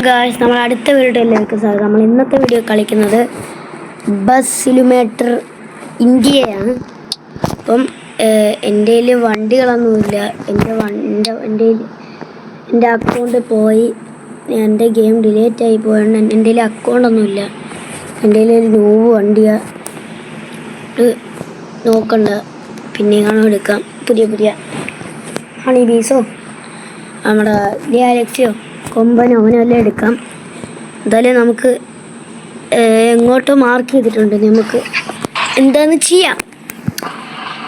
Guys, നമ്മൾ അടുത്ത വീഡിയോയിലേക്ക് സ്വാഗതം. നമ്മൾ ഇന്നത്തെ വീഡിയോ കളിക്കുന്നത് ബസ് സിമുലേറ്റർ ഇന്ത്യയാണ്. അപ്പം എൻ്റെ കയ്യിൽ വണ്ടികളൊന്നുമില്ല. എൻ്റെ അക്കൗണ്ട് പോയി, എൻ്റെ ഗെയിം ഡിലീറ്റ് ആയി പോയതുകൊണ്ട് എൻ്റെ കയ്യിൽ അക്കൗണ്ടൊന്നുമില്ല. എൻ്റെ കയ്യിൽ ഒരു ന്യൂ വണ്ടിയാണ് നോക്കണ്ട, പിന്നെ കാണാൻ എടുക്കാം. പുതിയ ഹണി ബീസോ നമ്മുടെ ലിയാലക്സിയോ കൊമ്പനോ അവനെല്ലാം എടുക്കാം. എന്തായാലും നമുക്ക് എങ്ങോട്ടോ മാർക്ക് ചെയ്തിട്ടുണ്ട്, നമുക്ക് എന്താണെന്ന് ചെയ്യാം.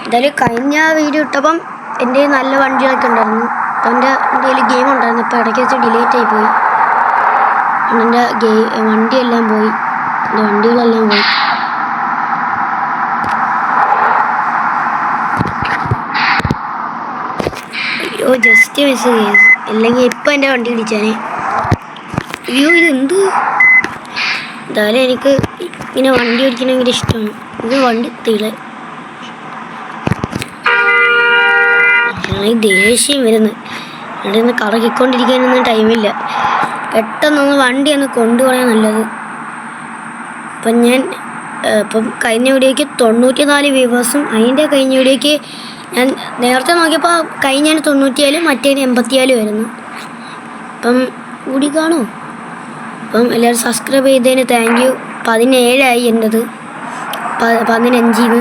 എന്തായാലും കഴിഞ്ഞ വീഡിയോ ഇട്ടപ്പം എൻ്റെ നല്ല വണ്ടികളൊക്കെ ഉണ്ടായിരുന്നു. അപ്പം എൻ്റെ ഗെയിം ഉണ്ടായിരുന്നു. ഇപ്പോൾ ഇടയ്ക്ക് വെച്ച് ഡിലീറ്റ് ആയി പോയി. എൻ്റെ വണ്ടിയെല്ലാം പോയി, എൻ്റെ വണ്ടികളെല്ലാം പോയി. അയ്യോ, ജസ്റ്റ് മിസ് ചെയ്തു. അല്ലെങ്കിൽ ഇപ്പം എൻ്റെ വണ്ടി ഇടിച്ചാനേ. അയ്യോ, ഇതെന്ത്! എന്തായാലും എനിക്ക് ഇങ്ങനെ വണ്ടി ഓടിക്കാൻ ഭയങ്കര ഇഷ്ടമാണ്. ഇത് വണ്ടി ദേഷ്യം വരുന്നത്. അവിടെ നിന്ന് കറക്കിക്കൊണ്ടിരിക്കാനൊന്നും ടൈമില്ല. പെട്ടെന്നൊന്ന് വണ്ടി ഒന്ന് കൊണ്ടുപോകാൻ നല്ലത്. ഇപ്പം കഴിഞ്ഞ വീഡിയോയ്ക്ക് 94 വ്യൂവേഴ്സും, അതിൻ്റെ കഴിഞ്ഞ വീഡിയോയ്ക്ക് ഞാൻ നേരത്തെ നോക്കിയപ്പോൾ കഴിഞ്ഞതിന് 94, മറ്റേതിന് 84 വരുന്നു. അപ്പം കൂടി കാണുമോ? അപ്പം എല്ലാവരും സബ്സ്ക്രൈബ് ചെയ്തതിന് താങ്ക് യു. 17 എൻ്റെത് 15.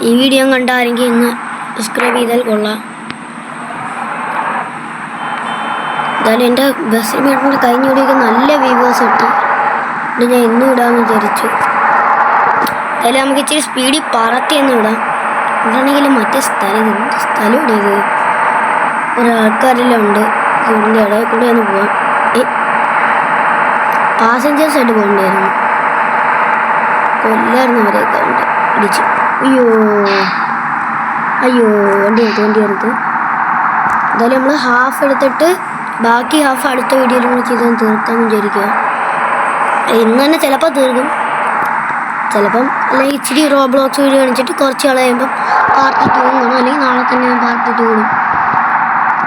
ഈ വീഡിയോ കണ്ടാരെങ്കിൽ ഇന്ന് സബ്സ്ക്രൈബ് ചെയ്താൽ കൊള്ളാം. എന്തായാലും എൻ്റെ ബസ് സിമുലേറ്ററിൻ്റെ കഴിഞ്ഞ വീഡിയോയ്ക്ക് നല്ല വ്യൂവേഴ്സ് കിട്ടി. എന്നിട്ട് ഞാൻ ഇന്നും ഇടാമെന്ന് വിചാരിച്ചു. എന്തായാലും നമുക്ക് ഇച്ചിരി സ്പീഡിൽ പറത്തിയെന്ന് ഇടാം. എന്താണെങ്കിലും മറ്റേ സ്ഥലം ഇടയത് ഒരാൾക്കാരെല്ലാം ഉണ്ട്. ഇതിൻ്റെ ഇടയിൽ കൂടെ ഒന്ന് പോവാം. പാസഞ്ചേഴ്സ് ആയിട്ട് പോകണ്ടായിരുന്നു, കൊല്ലായിരുന്നു അവരെയൊക്കെ ഉണ്ട് ഇടിച്ചു. അയ്യോ വണ്ടി എടുത്ത്. എന്തായാലും നമ്മൾ ഹാഫ് എടുത്തിട്ട് ബാക്കി ഹാഫ് അടുത്ത വീഡിയോയിലും കൂടി ചെയ്ത് തീർക്കാമെന്ന് വിചാരിക്കുക. ഇന്ന് തന്നെ ചിലപ്പോൾ തീർക്കും, ചിലപ്പം അല്ലെങ്കിൽ ഇച്ചിരി റോബ്ലോക്സ് വീഡിയോ കാണിച്ചിട്ട് കുറച്ച് നാൾ കഴിയുമ്പം പാർട്ട് 2 കാണും, അല്ലെങ്കിൽ നാളെ തന്നെ പാർട്ട് 2 ഇടും.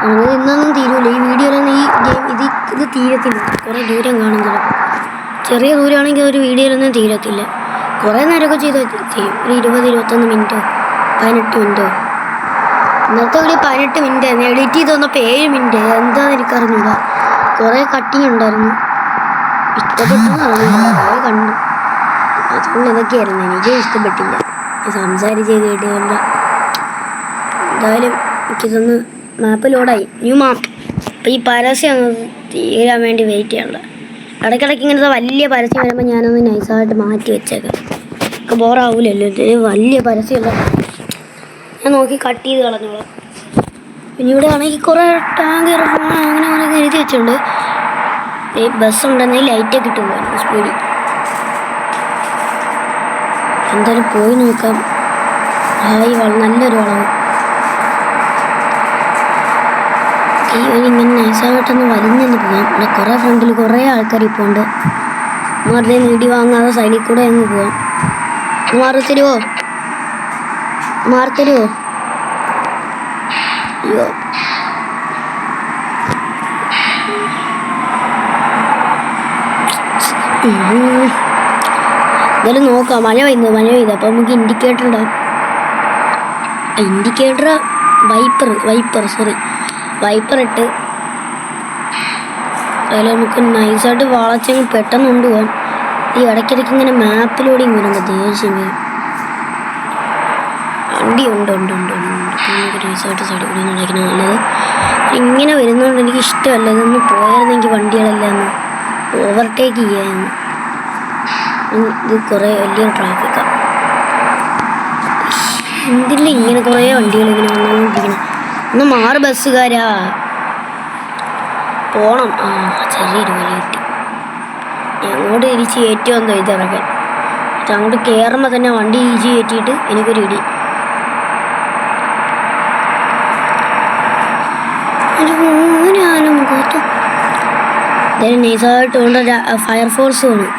നമുക്ക് ഇന്നൊന്നും തീരൂല ഈ വീഡിയോയിലൊന്നും. ഈ ഗെയിം ഇത് തീരത്തില്ല, കുറേ ദൂരം കാണും. ചെറിയ ദൂരമാണെങ്കിൽ ഒരു വീഡിയോയിലൊന്നും തീരത്തില്ല. കുറേ നേരമൊക്കെ ചെയ്യും, ഒരു 20-21 മിനിറ്റോ 18 മിനിറ്റോ. ഇന്നത്തെ വീഡിയോ 18 മിനിറ്റ് ആയിരുന്നു. എഡിറ്റ് ചെയ്ത് വന്നപ്പോൾ 7 മിനിറ്റ്. എന്താണെന്ന് എനിക്കറിഞ്ഞൂടാ. കുറേ കട്ടിങ് ഉണ്ടായിരുന്നു. ഇഷ്ടപ്പെട്ടു കണ്ടു, അതുകൊണ്ട് ഇതൊക്കെയായിരുന്നു. എനിക്ക് ഇഷ്ടപ്പെട്ടില്ല, സംസാരിച്ച് കേട്ടില്ല. എന്തായാലും എനിക്കിതൊന്ന് മാപ്പ് ലോഡായി, ന്യൂ മാപ്പ്. അപ്പോൾ ഈ പരസ്യം തീരാൻ വേണ്ടി വെയിറ്റ് ചെയ്യണ്ട. ഇടയ്ക്കിടയ്ക്ക് ഇങ്ങനത്തെ വലിയ പരസ്യം വരുമ്പോൾ ഞാനൊന്ന് നൈസായിട്ട് മാറ്റി വെച്ചേക്കാം. ഒക്കെ ബോറാവൂലല്ലോ, വലിയ പരസ്യമല്ല. ഞാൻ നോക്കി കട്ട് ചെയ്ത് കളഞ്ഞോളാം. പിന്നെ ഇവിടെ ആണെങ്കിൽ കുറേ ടാങ്ക് അങ്ങനെ എഴുതി വെച്ചിട്ടുണ്ട്. ഈ ബസ് ഉണ്ടെങ്കിൽ ലൈറ്റൊക്കെ ഇട്ട് പോകും സ്പീഡിൽ. എന്തായാലും പോയി നോക്കാം. നല്ലൊരു വളവ്. ഈ വഴി ഇങ്ങനെ നൈസായിട്ടൊന്ന് വലിഞ്ഞെന്ന് പോകാം. ഇവിടെ കുറേ ഫ്രണ്ടിൽ കുറേ ആൾക്കാർ ഇപ്പോൾ ഉണ്ട്. മാറുതെ നീടി വാങ്ങാതെ സൈഡിൽ കൂടെ അങ്ങ് പോവാം. മാറിത്തരുമോ? അയ്യോ, എന്തായാലും നോക്കാം. മഴ പെയ്ത് അപ്പോൾ നമുക്ക് ഇൻഡിക്കേറ്റർ ഇടാം. വൈപ്പർ ഇട്ട് അതിൽ നമുക്ക് നൈസായിട്ട് വളച്ചങ്ങ് പെട്ടെന്ന് കൊണ്ടുപോകാം. ഈ ഇടയ്ക്കിടയ്ക്ക് ഇങ്ങനെ മാപ്പിലൂടെ വരുമ്പോൾ ദേഷ്യം വരും. വണ്ടി ഉണ്ട്. നമുക്ക് നൈസായിട്ട് സൈഡിൽ കൂടി നടക്കണം നല്ലത്. ഇങ്ങനെ വരുന്നതുകൊണ്ട് എനിക്ക് ഇഷ്ടമല്ല. ഇതൊന്ന് പോയായിരുന്നെങ്കിൽ വണ്ടികളെല്ലാം ഒന്ന് ഓവർടേക്ക് ചെയ്യാമെന്ന്. ഇത് കുറേ വലിയ ട്രാഫിക്കാണ്. എന്തില്ല ഇങ്ങനെ കുറേ വണ്ടികൾ ഇങ്ങനെ വന്നുകൊണ്ടിരിക്കണം. ഒന്ന് മാറ് ബസ്സുകാരാ, പോണം. ചെറിയൊരു വില കിട്ടി. അങ്ങോട്ട് തിരിച്ച് കയറ്റി വന്നോ ഇതിറങ്ങാൻ. അങ്ങോട്ട് കയറുമ്പോൾ തന്നെ വണ്ടി തിരിച്ച് കയറ്റിയിട്ട് എനിക്കൊരു ഇടി. ഞാനും എന്തായാലും നൈസായിട്ട് കൊണ്ട് ഫയർഫോഴ്സ് വേണം.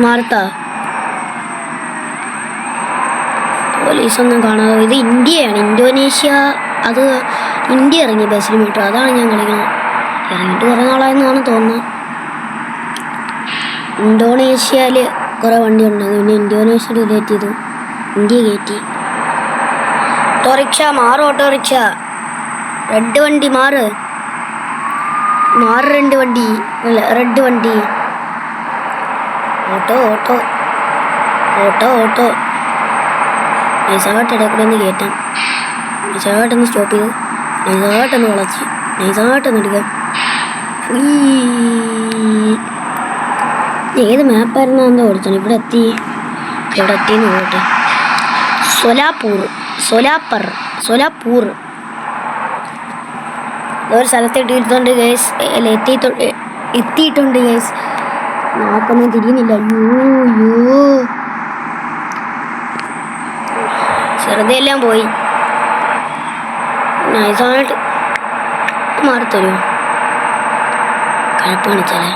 മാർത്താ പോലീസൊന്നും കാണാതെ. ഇത് ഇന്ത്യയാണ്, ഇന്തോനേഷ്യ. അത് ഇന്ത്യ ഇറങ്ങി ബസ് സിമുലേറ്റർ, അതാണ് ഞാൻ കളിക്കുന്നത്. ഇറങ്ങിയിട്ട് കുറേ നാളായെന്നാണ് തോന്നുന്നത്. ഇന്തോനേഷ്യയിൽ കുറേ വണ്ടി ഉണ്ടായിരുന്നു, പിന്നെ ഇന്തോനേഷ്യ ഡിലേറ്റ് ചെയ്തു, ഇന്ത്യ കയറ്റി. ഓട്ടോറിക്ഷ മാറ്, ഓട്ടോറിക്ഷ റെഡ് വണ്ടി മാറ്, രണ്ട് വണ്ടി അല്ല റെഡ് വണ്ടി. ഓട്ടോ ഓട്ടോ ഓട്ടോ ഓട്ടോ നൈസായിട്ട് ഇടയ്ക്കൂടെ ഒന്ന് കയറ്റാം, നൈസായിട്ടൊന്ന് സ്റ്റോപ്പ് ചെയ്ത്, നൈസായിട്ടൊന്ന് വളച്ച്, നൈസായിട്ടൊന്ന് എടുക്കാം. ഏത് മാപ്പായിരുന്നു എന്താ ഓടിച്ചാണ്? ഇവിടെ എത്തിയെന്ന് പോകട്ടെ. സോലാപ്പൂർ ഒരു സ്ഥലത്ത് എത്തിയിട്ടുണ്ട് ഗൈസ്, എത്തിയിട്ടുണ്ട് ഗൈസ്. നോക്കൊന്നും തിരിയുന്നില്ല. അയ്യോ ചെറുതെല്ലാം പോയി. നൈസായിട്ട് മാറിത്തരുമോ? കഴപ്പ് കാണിച്ചാലേ.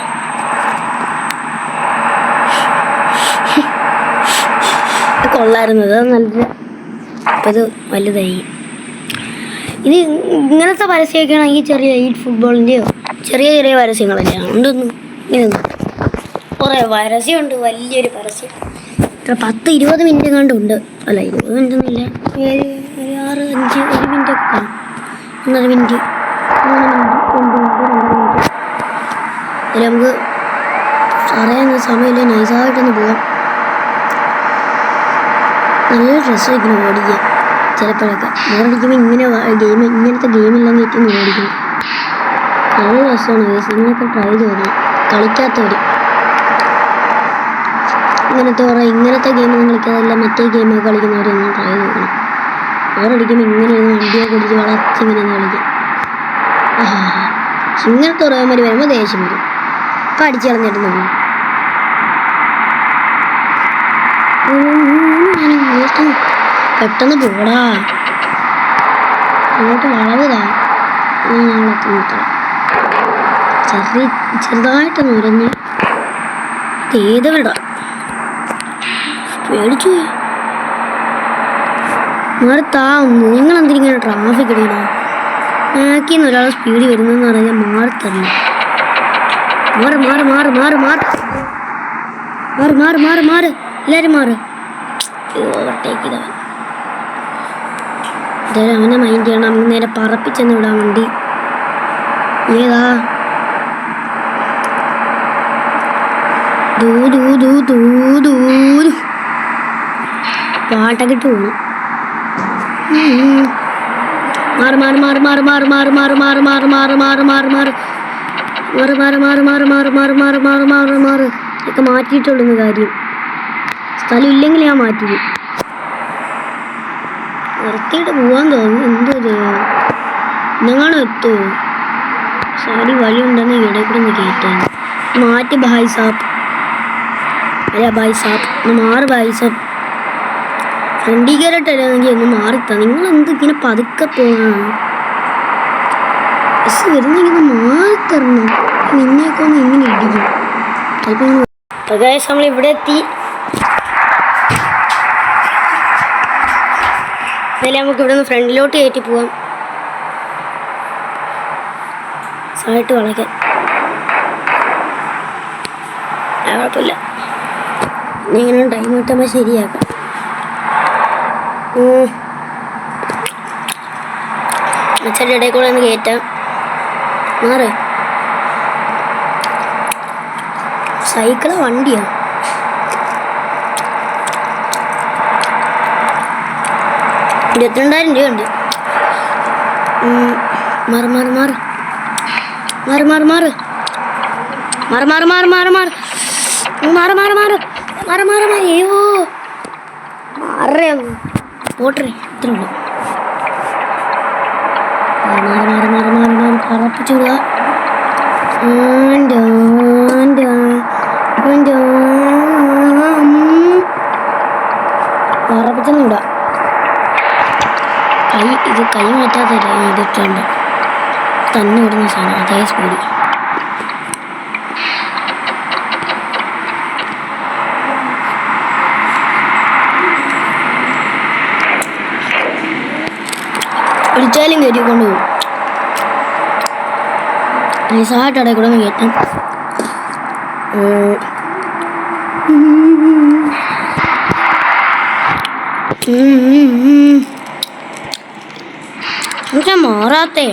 കൊള്ളായിരുന്നത് നല്ല, അപ്പം ഇത് വലുതായി. ഇത് ഇങ്ങനത്തെ പരസ്യമൊക്കെ ആണെങ്കിൽ ചെറിയ ഈ ഫുട്ബോളിൻ്റെയോ ചെറിയ ചെറിയ പരസ്യങ്ങളല്ലേ ഉണ്ടൊന്നും. ഇങ്ങനെയൊന്നും കുറേ പരസ്യമുണ്ട്, വലിയൊരു പരസ്യം. ഇത്ര 10-20 മിനിറ്റ് കണ്ടുണ്ട്. അല്ല 20 മിനിറ്റൊന്നുമില്ല, 7, 6, 5, 1 മിനിറ്റ് ഒക്കെ കാണും. 1.5 മിനിറ്റ്, 3 മിനിറ്റ്, 2 മിനിറ്റ്, 2.5 മിനിറ്റ്. അതിൽ നമുക്ക് അറിയാൻ സമയമില്ല, നൈസായിട്ടൊന്ന് പോകാം. നല്ല രസമായിരിക്കണം ഓടിക്കാൻ. ചിലപ്പോഴൊക്കെ ബോറടിക്കുമ്പോൾ ഇങ്ങനത്തെ ഗെയിമെല്ലാം കയറ്റി ഓടിക്കണം. നല്ല രസമാണ് ഗൈസ്, ഇങ്ങനെയൊക്കെ ട്രൈ ചെയ്യണം. കളിക്കാത്തവർ ഇങ്ങനത്തെ ഗെയിമൊന്നും കളിക്കാതല്ല മറ്റേ ഗെയിമൊക്കെ കളിക്കുന്നവരൊന്നും ട്രൈ ചെയ്യണം. ബോറടിക്കുമ്പോൾ ഇങ്ങനെ വണ്ടിയൊക്കെ ഓടിച്ച് വളർച്ച് ഇങ്ങനെ കളിക്കാം. ഇങ്ങനത്തെ ഓരോമാര് വരുമ്പോൾ ദേഷ്യം വരും. അപ്പം അടിച്ച് കളഞ്ഞിട്ട് നോക്കും. പെട്ടെന്ന് പോടാ, അങ്ങോട്ട് വളവുതാ. ചെറുതായിട്ടൊന്ന് ഉരഞ്ഞ് ഏത് വിട പേടിച്ചു പോയി. മാറത്താ, നിങ്ങളെന്തിരിങ്ങനെ ട്രാഫിക് ഇടയില്ല? ബാക്കിന്ന് ഒരാൾ സ്പീഡ് വരുന്നതെന്ന് പറഞ്ഞാൽ മാറത്തല്ല. മാറ് എല്ലാവരും മാറ്. ഓവർടേക്ക് ചെയ്തവൻ എന്തായാലും അവനെ മൈൻഡ് ചെയ്യണം. നമുക്ക് നേരെ പറപ്പിച്ചെന്ന് വിടാൻ വണ്ടി. ഏതാ പാട്ടൊക്കെ ഇട്ട് പോകണം. ഒക്കെ മാറ്റിയിട്ടുള്ളൂ കാര്യം. സ്ഥലം ഇല്ലെങ്കിൽ ഞാൻ മാറ്റി നിർത്തിയിട്ട് പോവാൻ തോന്നുന്നു. എന്തോ ഞങ്ങളാണോ എത്തുമോ? സൈഡിൽ വഴിയുണ്ടെന്ന് ഇടയിൽ കൂടെ ഒന്ന് കയറ്റാൻ മാറ്റി. ഭായ് സാബ് ഒന്ന് മാറ്. ഭായ് സാബ് ഫ്രണ്ടി കയറിയിട്ടല്ലെങ്കിൽ ഒന്ന് മാറിത്താ. നിങ്ങളെന്ത് ഇങ്ങനെ പതുക്കെ പോകാനാണ്? ബസ് വരുന്നെങ്കിൽ മാറിത്തരണം. നിന്നെയൊക്കെ ഒന്ന് ഇങ്ങനെ ഇടിക്കും ചിലപ്പോൾ. നമ്മൾ ഇവിടെ എത്തി. എന്നാലും നമുക്ക് ഇവിടെ നിന്ന് ഫ്രണ്ടിലോട്ട് കയറ്റി പോവാം. സൈഡ് വളയ്ക്കാൻ കുഴപ്പമില്ല. ഇങ്ങനെ ടൈം കിട്ടുമ്പോൾ ശരിയാക്കാം. അച്ഛൻ്റെ ഇടയിൽ കൂടെ ഒന്ന് കയറ്റാം. മാറ്. സൈക്കിളോ വണ്ടിയോ? $22,000 ഉണ്ട്. അയ്യോ പോട്ടറേ ഇത്ര ഉള്ളു. പറപ്പിച്ചു വിടുക. പറപ്പിച്ചൊന്നും വിടുക. കൈ മാറ്റാത്തല്ലേ ഇതിട്ടുണ്ട്. തന്നെ വിടുന്ന സാധനം അതേ സ്പീഡിൽ. പിടിച്ചാലും കയറ്റിക്കൊണ്ട് പോകും. നൈസായിട്ട് ഇടയിൽ കൂടെ ഒന്ന് കയറ്റാം. എന്താ മാറാത്തേ?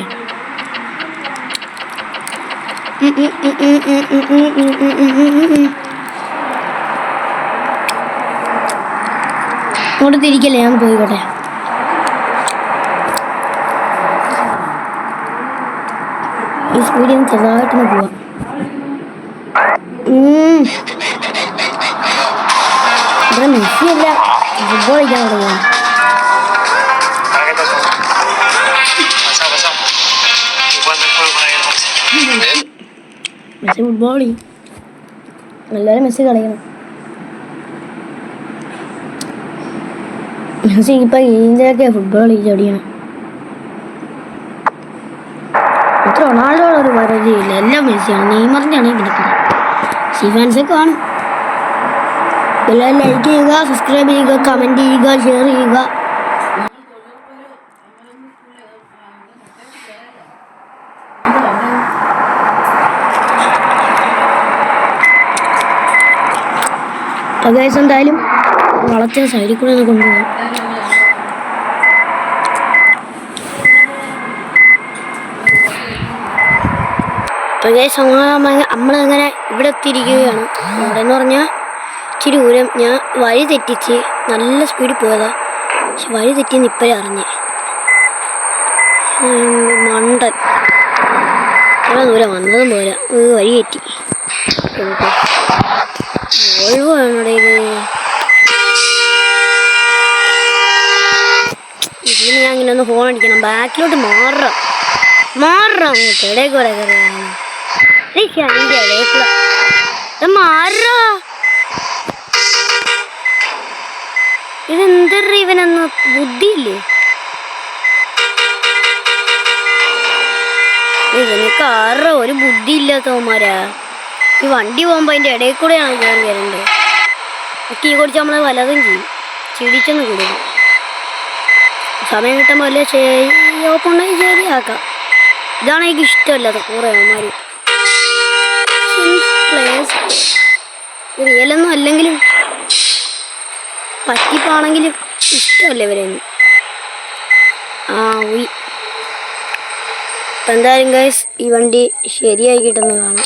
അങ്ങോട്ട് തിരിക്കല്ലേ, ഞാൻ പോയിക്കോട്ടെ. ഈ സ്പീഡിൽ ചെറുതായിട്ടൊന്ന് പോവാം. ഇവിടെ മെസ്സിയല്ല, ഫുട്ബോൾ കളിക്കാൻ തുടങ്ങാം. മെസ്സി ഫുട്ബോൾ കളി, എല്ലാവരും മെസ്സി കളിക്കണം. മെസ്സി ഇപ്പം ഇന്ത്യയൊക്കെ ഫുട്ബോൾ കളിച്ചടിക്കണം. ഇത്ര റൊണാൾഡോയുടെ ഒരു പരിധിയില്ല, എല്ലാം മെസ്സിയാണ്. നെയ്മറിൻ്റെ ആണെങ്കിൽ പിന്നെ പറയാം. മെസ്സി ഫാൻസൊക്കെ കാണും. എല്ലാവരും ലൈക്ക് ചെയ്യുക, സബ്സ്ക്രൈബ് ചെയ്യുക, കമൻറ്റ് ചെയ്യുക, ഷെയർ ചെയ്യുക. അപ്പോൾ ഗൈസ് എന്തായാലും വളർത്തിയ സൈഡിൽ കൂടെ ഒന്ന് കൊണ്ടുപോകാം. അപ്പോൾ ഗൈസ് നമ്മളങ്ങനെ ഇവിടെ എത്തിയിരിക്കുകയാണ്. ഇവിടെ എന്ന് പറഞ്ഞാൽ ഇച്ചിരി ദൂരം ഞാൻ വഴി തെറ്റിച്ച് നല്ല സ്പീഡിൽ പോയതാ. പക്ഷെ വഴി തെറ്റിയെന്ന് ഇപ്പോഴേ അറിഞ്ഞേ. മണ്ടൻ എത്ര ദൂരം വന്നതും പോരാ, വഴി തെറ്റി. വോൾവോ ആണോടെ ഇതിന് ഞാൻ ഇങ്ങനെ ഒന്ന് ഫോൺ അടിക്കണം. ബാക്കിലോട്ട് മാറാം അങ്ങോട്ട് ഇടയ്ക്ക് കൂടെ അതിൻ്റെ ഇടയിൽ കൂടെ മാറാ. ഇതെന്തര ഇവനെന്ന് ബുദ്ധിയില്ലേ ഇവനൊക്കെ? ആരുടെ ഒരു ബുദ്ധി ഇല്ലാത്തവന്മാരാ. ഈ വണ്ടി പോകുമ്പോൾ അതിൻ്റെ ഇടയിൽ കൂടെയാണ് കയറി വരേണ്ടത്. കീ കൊടുത്ത് നമ്മൾ വല്ലതും ചെയ്യും, ചിടിച്ചൊന്ന് കൊടുക്കും. സമയം കിട്ടുമ്പോൾ വല്ല ഓപ്പുണ്ടെങ്കിൽ ശരിയാക്കാം. ഇതാണ് എനിക്ക് ഇഷ്ടമല്ലാത്ത കുറേ അവന്മാർ. റിയലൊന്നും അല്ലെങ്കിലും പറ്റിപ്പാണെങ്കിലും ഇഷ്ടമല്ല ഇവരെയൊന്നും. ഉയ്. അപ്പം എന്തായാലും ഗൈസ് ഈ വണ്ടി ശരിയായി കിട്ടുന്നത് കാണാം.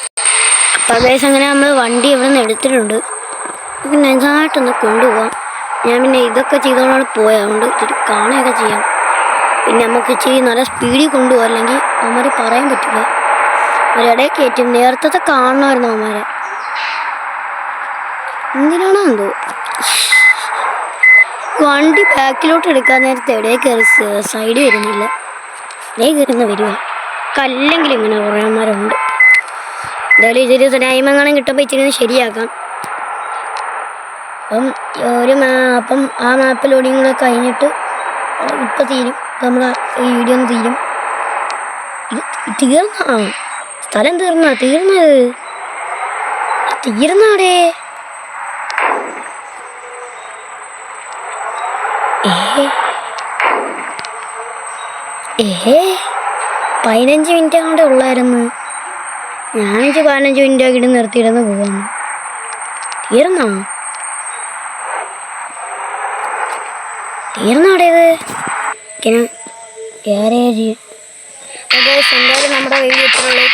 അപ്പം ഗൈസ് അങ്ങനെ നമ്മൾ വണ്ടി ഇവിടെ നിന്ന് എടുത്തിട്ടുണ്ട്. നമുക്ക് നന്നായിട്ടൊന്ന് കൊണ്ടുപോകാം. ഞാൻ പിന്നെ ഇതൊക്കെ ചെയ്തോണ്ടാണ് പോയത്, അതുകൊണ്ട് ഇച്ചിരി കാണുകയൊക്കെ ചെയ്യാം. പിന്നെ നമുക്ക് ഇച്ചിരി നല്ല സ്പീഡിൽ കൊണ്ടുപോകാം, അല്ലെങ്കിൽ അവന്മാർ പറയാൻ പറ്റില്ല. ഒരിടയിൽ കയറ്റും. നേരത്തെ കാണണമായിരുന്നു അവന്മാരെ. എന്തിനാണോ എന്തോ വണ്ടി ബാക്കിലോട്ട് എടുക്കാൻ നേരത്തെ ഇടയിൽ കയറി സൈഡ് വരുന്നില്ല. ഇടയിൽ കയറുന്ന വരുക കല്ലെങ്കിലും ഇങ്ങനെ കുറേ അവന്മാരുണ്ട്. എന്തായാലും ഇച്ചിരി ടൈമെങ്ങാനും കിട്ടുമ്പോൾ ഇച്ചിരി ശരിയാക്കാം. അപ്പം ആ മാപ്പ് ലോഡിങ് കൂടെ കഴിഞ്ഞിട്ട് ഇപ്പം തീരും. നമ്മൾ ഈ വീഡിയോ ഒന്ന് തീരും. ഇത് തീർന്നാ സ്ഥലം തീർന്നാടേ. ഏഹേ 15 മിനിറ്റ് അങ്ങോട്ടേ ഉള്ളായിരുന്നു. ഞാനിച്ച് 15 മിനിറ്റ് ആക്കിയിട്ട് നിർത്തിയിടുന്ന് പോവാന്ന്. തീർന്നാടേത് ഗ്യാരേജ്. എന്തായാലും നമ്മുടെ വീഡിയോ ഇത്രയുള്ളൂ.